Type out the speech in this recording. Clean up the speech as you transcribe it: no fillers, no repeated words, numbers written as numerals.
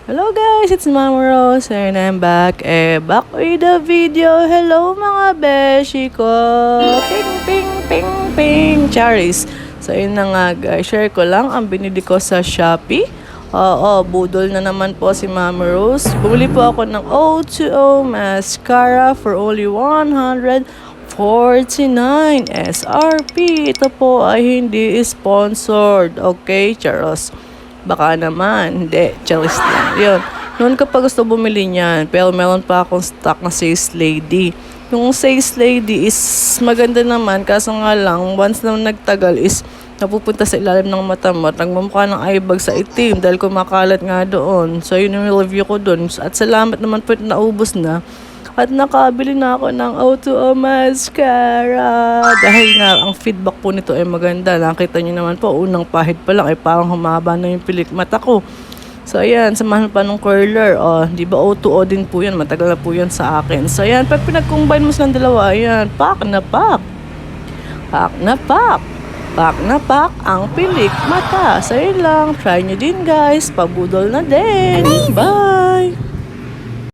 Hello guys, it's Mama Rose and I'm back with the video. Hello mga beshi ko. Ping ping ping ping. Charis. So yun na nga guys, share ko lang ang binili ko sa Shopee. Oo, budol na naman po si Mama Rose. Bumili po ako ng O2O mascara for only 149 SRP. Ito po ay hindi sponsored. Okay, charos. Baka naman, hindi, charis lang. Yun. Noon ka pa gusto bumili niyan, pero meron pa akong stock na Sales Lady. Yung Sales Lady is maganda naman, kaso nga lang, once na nagtagal is napupunta sa ilalim ng mata mo at nagmumukha ng eye bag sa itim dahil kumakalat nga doon. So, yun yung review ko doon. At salamat naman po naubos na. At nakabili na ako ng O2O mascara. Dahil nga, ang feedback po nito ay maganda. Nakita nyo naman po, unang pahid pa lang ay parang humaba na yung pilik mata ko. So, ayan, samahan pa ng curler. O, di ba O2O din po yan? Matagal na po yan sa akin. So, ayan, pag pinag-combine mo silang dalawa, ayan, pak na pak. Pak na pak. Pak na pak ang pilik mata. So, yun lang. Try nyo din, guys. Pabudol na din. Bye!